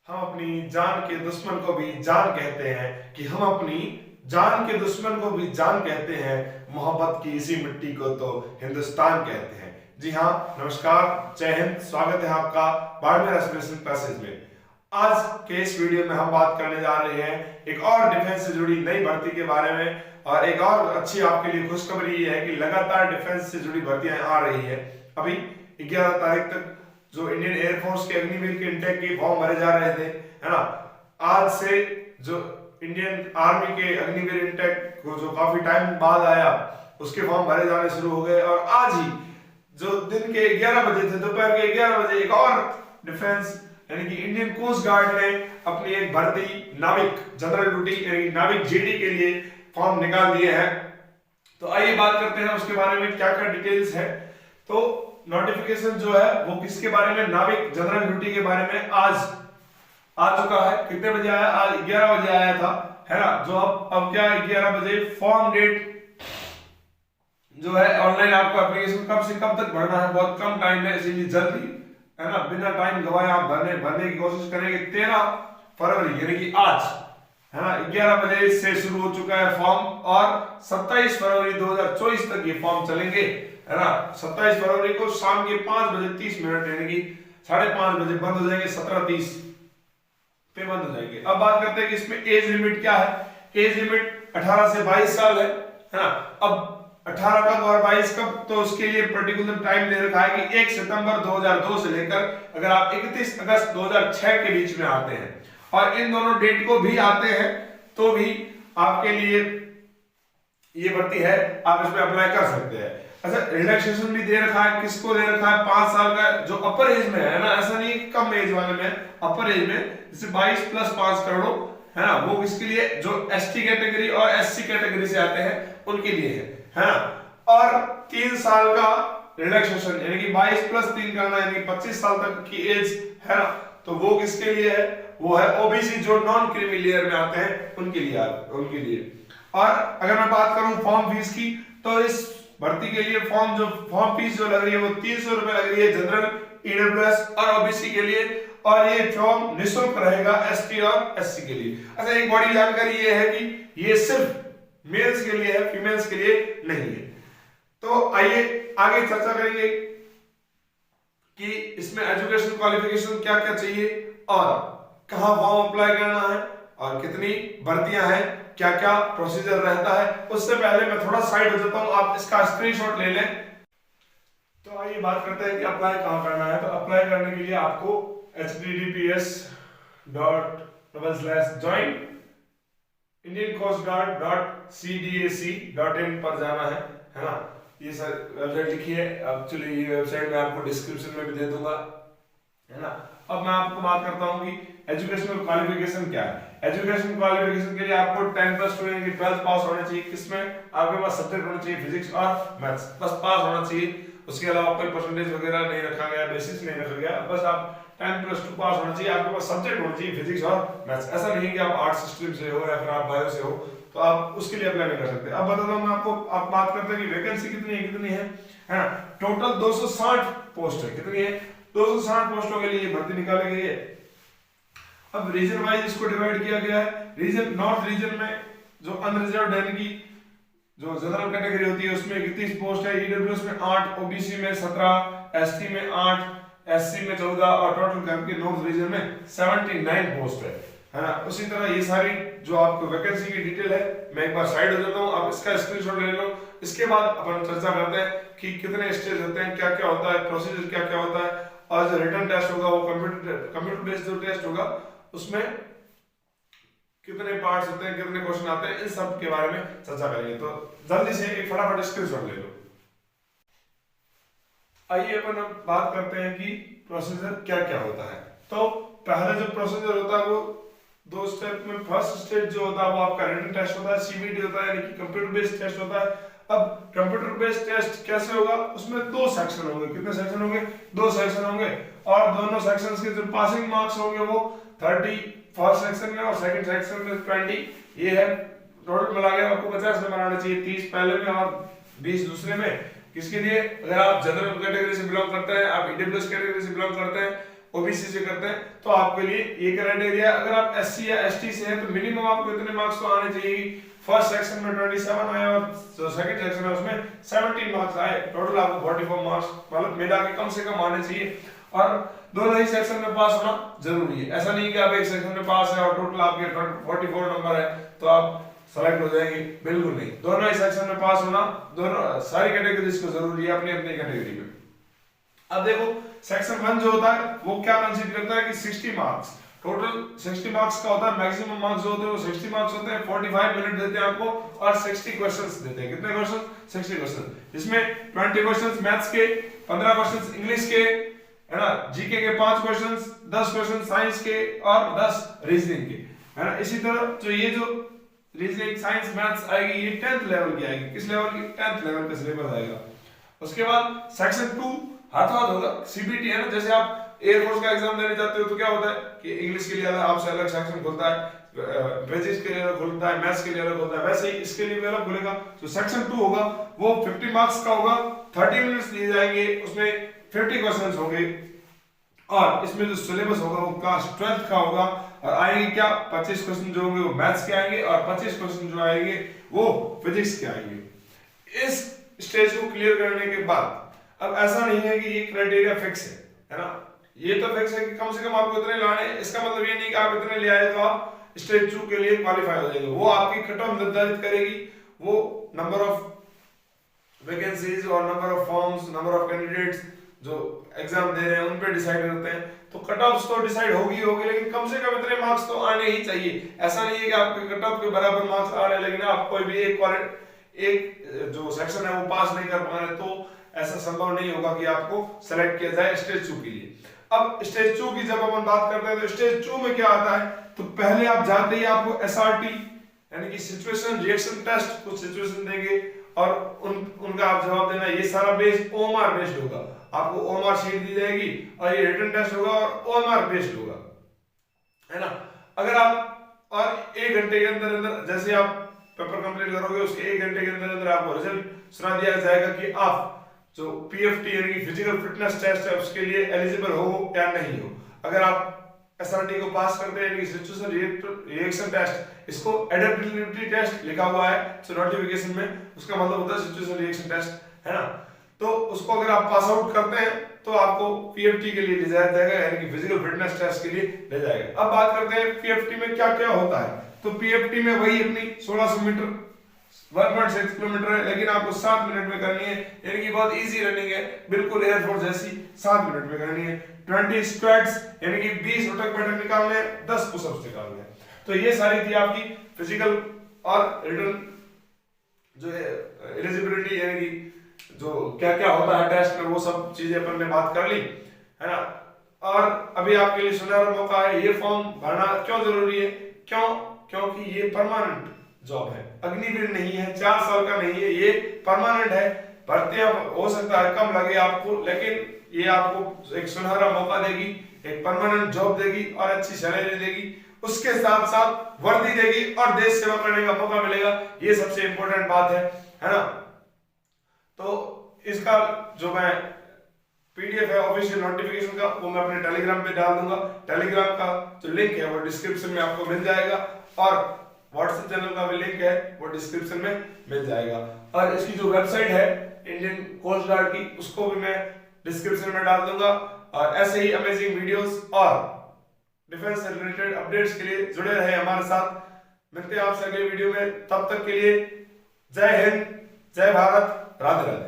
हम अपनी जान के दुश्मन को भी जान कहते हैं कि हम अपनी जान के दुश्मन को भी जान कहते हैं, मोहब्बत की इसी मिट्टी को तो हिंदुस्तान कहते हैं। जी हाँ, नमस्कार, जय हिंद, स्वागत है आपका बाड़मेर एस्पिरेशन पैसेज में। आज के इस वीडियो में हम बात करने जा रहे हैं एक और डिफेंस से जुड़ी नई भर्ती के बारे में। और एक और अच्छी आपके लिए खुशखबरी ये है कि लगातार डिफेंस से जुड़ी भर्तियां आ रही है। अभी 11 तारीख तक जो इंडियन एयरफोर्स के अग्निवीर के इंटेक के फॉर्म भरे जा रहे थे, है ना, आज से जो इंडियन आर्मी के अग्निवीर इंटेक को जो काफी टाइम बाद आया, उसके फॉर्म भरे जाने शुरू हो गए। और आज ही जो दिन के 11 बजे थे, दोपहर के 11 बजे एक और डिफेंस यानी कि इंडियन कोस्ट गार्ड ने अपनी एक भर्ती नाविक जनरल ड्यूटी यानी नाविक जेडी के लिए फॉर्म निकाल दिए हैं। तो आइए बात करते हैं उसके बारे में क्या क्या डिटेल्स है। तो नोटिफिकेशन जो है वो किसके बारे में, नाविक जनरल ड्यूटी के बारे में आज आ चुका है। कितने बजे आया? आज 11 बजे आया था, है ना। जो अब क्या 11 बजे फॉर्म डेट जो है ऑनलाइन आपको एप्लीकेशन कब से कब तक भरना है, बहुत कम टाइम है, इसीलिए जल्दी, है ना, बिना टाइम गवाए आप भरने की कोशिश करेंगे। 13 फरवरी यानी कि आज, है ना, 11 बजे से शुरू हो चुका है फॉर्म और 27 फरवरी 2024 तक ये फॉर्म चलेंगे, है ना। 27 फरवरी को शाम के 5 बजे 30 मिनट यानी कि 5:30 बजे बंद हो जाएंगे, 17:30 पे बंद हो जाएंगे। अब बात करते हैं कि इसमें एज लिमिट क्या है। एज लिमिट 18 से 22 साल है ना। अब 18 कब और 22 कब, तो उसके लिए पर्टिकुलर टाइम दे रखा है कि 1 सितंबर 2002 से लेकर अगर आप 31 अगस्त 2006 के बीच में आते हैं और इन दोनों डेट को भी आते हैं तो भी आपके लिए ये भर्ती है, आप इसमें अप्लाई कर सकते हैं। अच्छा, रिलैक्सेशन भी दे रखा है, किसको दे रखा है? 5 साल का जो अपर एज में है ना, ऐसा नहीं कि कम एज वाले में, अपर एज में जैसे 22 प्लस 5 करोड़, है ना, वो किसके लिए? जो एसटी कैटेगरी और एससी कैटेगरी से आते हैं उनके लिए है ना। और 3 साल का रिलैक्सेशन यानी कि 22 प्लस 3 करना यानी कि 25 साल तक की एज, है ना, तो वो किसके लिए है? वो है ओबीसी जो नॉन क्रीमी लेयर में आते हैं उनके लिए। और अगर मैं बात करूं फॉर्म फीस की, तो इस भर्ती के लिए फॉर्म फीस जो लग रही है वो 300 रुपए लग रही है जनरल, ईडब्ल्यूएस और ओबीसी के लिए। और ये फॉर्म निःशुल्क रहेगा एसटी और एससी के लिए। अच्छा, एक बड़ी जानकारी ये है कि ये सिर्फ मेल्स के लिए है, फीमेल्स के लिए नहीं है। तो आइए आगे चर्चा करेंगे कि इसमें एजुकेशन क्वालिफिकेशन क्या क्या चाहिए और कहां फॉर्म अप्लाई करना है और कितनी भर्तियां हैं, क्या क्या प्रोसीजर रहता है। उससे पहले मैं थोड़ा साइड हो जाता हूं, आप इसका स्क्रीनशॉट ले लें। तो आइए बात करते हैं कि अप्लाई कहां करना है। तो अप्लाई करने के लिए आपको https://join indiancoastguard.cdac.in पर जाना है ना। ये सर वेबसाइट लिखी है, एक्चुअली ये वेबसाइट मैं आपको डिस्क्रिप्शन में भी दे दूंगा, है ना। अब मैं आपको बात करता हूं कि एजुकेशनल क्वालिफिकेशन क्या है। एजुकेशन क्वालिफिकेशन के लिए आपको 10+2 यानी कि 12 पास होना चाहिए। किसमें? आपके पास सब्जेक्ट होना चाहिए फिजिक्स और मैथ्स, बस पास होना चाहिए। उसके अलावा कोई परसेंटेज वगैरह नहीं रखा गया, बेसिस नहीं रखा गया, बस आप 10+2 पास होना चाहिए। आपके पास सब्जेक्ट होना चाहिए फिजिक्स और मैथ्स। ऐसा नहीं कि आप आर्ट्स स्ट्रीम से हो या फिर आप बायो से हो तो आप उसके लिए अप्लाई नहीं कर सकते। अब बताता हूं मैं आपको, आप बात करते हैं कि वैकेंसी कितनी है ना। टोटल 260 पोस्ट है। कितनी है? 260 पोस्टों के लिए भर्ती निकाली गई है। अब रीजन वाइज इसको डिवाइड किया गया है। रीजन नॉर्थ रीजन में जो अनरिजर्व्ड यानी कि जो जनरल कैटेगरी होती है उसमें 31 पोस्ट है, ईडब्ल्यूएस में 8, ओबीसी में 17, एसटी में 8, एससी में 14 और टोटल करके नॉर्थ रीजन में 79 पोस्ट है ना। उसी तरह ये सारी जो आपको वैकेंसी की डिटेल है, मैं एक बार साइड हो जाता हूं, आप इसका स्क्रीनशॉट ले लो। इसके बाद अपन चर्चा करते हैं कि कितने स्टेज होते हैं, क्या क्या होता है, प्रोसीजर क्या क्या होता है। और जो रिटन टेस्ट होगा वो कंप्यूटर बेस्ड जो टेस्ट होगा उसमें कितने पार्ट्स होते हैं, कितने क्वेश्चन आते हैं, इन सब के बारे में चर्चा करेंगे। तो जल्दी से एक फटाफट स्क्रीनशॉट ले लो। आइए अपन अब बात करते हैं कि प्रोसीजर क्या क्या होता है। तो पहले जो प्रोसीजर होता है वो 2 स्टेप में। फर्स्ट स्टेज जो होता है वो आपका रिटन टेस्ट होता है, सीबीटी होता है यानी कि कंप्यूटर बेस्ड टेस्ट होता है। अब कंप्यूटर बेस्ड टेस्ट कैसे होगा? उसमें 2 सेक्शन होंगे। कितने सेक्शन होंगे? 2 सेक्शन होंगे और दोनों सेक्शंस के जो पासिंग मार्क्स होंगे वो 30 फर्स्ट सेक्शन में और सेकंड सेक्शन में 20। ये है टोटल मिला के आपको 50 नंबर आना चाहिए, 30 पहले में और 20 दूसरे में। किसके लिए? अगर आप जनरल कैटेगरी से बिलोंग करते हैं, आप ईडब्ल्यूएस कैटेगरी से बिलोंग करते हैं ओबीसी से करते हैं तो आपके लिए ये क्राइटेरिया। अगर आप एससी या एसटी से हैं तो मिनिमम आपको इतने मार्क्स तो आने चाहिए। फर्स्ट सेक्शन में 27 आए और जो सेकंड सेक्शन है उसमें 17 मार्क्स आए, टोटल आपको 44 मार्क्स मतलब मिला के कम से कम आने चाहिए। और दोनों ही सेक्शन में पास होना जरूरी है। ऐसा नहीं कि आप एक सेक्शन में पास है और टोटल आपके 44 नंबर है तो आप सेलेक्ट हो जाएंगे, बिल्कुल नहीं। दोनों ही सेक्शन में पास होना दोनों सारी कैटेगरीज को जरूरी है अपनी अपनी कैटेगरी में। अब देखो सेक्शन 1 जो होता है वो क्या कंसीडर करता है कि 60 मार्क्स, टोटल 60 मार्क्स का होता है। मैक्सिमम मार्क्स जो होते हैं वो 60 मार्क्स होते हैं। 45 मिनट देते हैं आपको और 60 क्वेश्चंस देते हैं। कितने क्वेश्चन? 60 क्वेश्चन, जिसमें 20 क्वेश्चंस मैथ्स के, 15 क्वेश्चंस इंग्लिश के, है ना, जीके के 5 क्वेश्चंस, 10 क्वेश्चन साइंस के और 10 रीजनिंग के, है ना। इसी तरह जो ये जो रीजनिंग साइंस मैथ्स आएगी ये 10th लेवल की आएगी। किस लेवल की? 10th लेवल का सिलेबस आएगा। उसके बाद सेक्शन 2 हाथों हाथ होगा, सीबीटी, है ना। जैसे आप एयरफोर्स का एग्जाम देने जाते हो तो क्या होता है कि इंग्लिश के लिए आपसे अलग सेक्शन खुलता है, फिजिक्स के लिए अलग खुलता है, मैथ्स के लिए अलग खुलता है, वैसे ही इसके लिए भी अलग खुलेगा। तो सेक्शन 2 होगा वो 50 मार्क्स का होगा, 30 मिनट्स दिए जाएंगे, उसमें 50 क्वेश्चंस होंगे और इसमें जो सिलेबस होगा वो क्लास 12th का होगा। और आएंगे क्या? 25 क्वेश्चन जो होंगे वो मैथ्स के आएंगे और 25 क्वेश्चन जो आएंगे वो फिजिक्स के आएंगे। इस स्टेज को क्लियर करने के बाद अब ऐसा नहीं है कि ये क्राइटेरिया फिक्स है ना। ये तो फिक्स है कि कम से कम आपको इतने लाने हैं। इसका मतलब ये नहीं कि आप इतने ले आए तो आप स्टेज 2 के लिए क्वालिफाई हो जाएंगे। वो आपकी कट ऑफ निर्धारित करेगी, वो नंबर ऑफ वैकेंसीज और number of forms, number of candidates जो एग्जाम दे रहे हैं उन पे डिसाइड करते हैं। तो कट ऑफ तो डिसाइड होगी, लेकिन कम से कम इतने मार्क्स तो आने ही चाहिए। ऐसा नहीं है कि आपके कट ऑफ के बराबर मार्क्स आ रहे हैं लेकिन आप कोई भी एक जो सेक्शन है वो पास नहीं कर पा रहे, तो ऐसा संभव नहीं होगा कि आपको सेलेक्ट किया जाए स्टेज 2 के लिए। अब स्टेज 2 की जब अपन बात करते हैं तो स्टेज 2 में क्या आता है, तो पहले आप जाते ही आपको एसआरटी यानी कि सिचुएशन रिएक्शन टेस्ट, कुछ सिचुएशन देंगे और उनका आप जवाब देना। ये सारा बेस्ड ओएमआर बेस्ड होगा। आपको ओएमआर शीट दी जाएगी और ये रिटन टेस्ट होगा और ओएमआर बेस्ड होगा, है ना। अगर आप और 1 घंटे के अंदर अंदर जैसे आप पेपर कंप्लीट करोगे उसके 1 घंटे के अंदर अंदर आपको रिजल्ट सुना दिया जाएगा कि आप जो पीएफटी यानी कि फिजिकल फिटनेस टेस्ट है उसके लिए एलिजिबल हो या नहीं हो। अगर आप एसआरटी को पास करते हैं यानी कि सिचुएशन रिएक्शन टेस्ट, इसको एडेप्टेबिलिटी टेस्ट लिखा हुआ है तो नोटिफिकेशन में, उसका मतलब होता है सिचुएशन रिएक्शन टेस्ट, है ना। तो उसको अगर आप पास आउट करते हैं तो आपको पीएफटी के लिए ले जाया जाएगा यानी कि फिजिकल फिटनेस टेस्ट के लिए ले जाएगा। अब बात करते हैं पीएफटी में क्या क्या होता है। तो पीएफटी में वही अपनी 1600 मीटर 1.6 किलोमीटर है, लेकिन आपको 7 मिनट में करनी है यानी कि बहुत इजी रनिंग है, बिल्कुल एयरफोर्स जैसी 7 मिनट में करनी है। 20 स्क्वाट्स यानी कि 20 उठक बैठक निकालने हैं, 10 पुशअप्स निकालने हैं। तो ये सारी थी आपकी फिजिकल और रिटन जो है एलिजिबिलिटी यानी कि जो क्या क्या होता है टेस्ट में, वो सब चीजें अपन ने बात कर ली, है ना। और अभी आपके लिए सुनहरा मौका है, ये फॉर्म भरना क्यों जरूरी है? क्योंकि ये परमानेंट जॉब है, अग्निवीर नहीं है, 4 साल का नहीं है, ये परमानेंट है। भर्तियां हो सकता है कम लगे आपको, लेकिन ये आपको एक सुनहरा मौका देगी, एक परमानेंट जॉब देगी और अच्छी सैलरी देगी, उसके साथ साथ वर्दी देगी और देश सेवा करने का मौका मिलेगा। ये सबसे इंपॉर्टेंट बात है ना। तो इसका जो मैं पीडीएफ है ऑफिशियल नोटिफिकेशन का वो मैं अपने टेलीग्राम पे डाल दूंगा। टेलीग्राम का जो लिंक है वो डिस्क्रिप्शन में आपको मिल जाएगा और व्हाट्सएप चैनल का भी लिंक है वो डिस्क्रिप्शन में मिल जाएगा। और इसकी जो वेबसाइट है इंडियन कोस्ट गार्ड की उसको भी मैं डिस्क्रिप्शन में डाल दूंगा। और ऐसे ही अमेजिंग वीडियोस और डिफेंस से रिलेटेड अपडेट्स के लिए जुड़े रहे हमारे साथ। मिलते हैं आपसे अगले वीडियो में, तब तक के लिए जय हिंद, जय भारत, राधे राधे।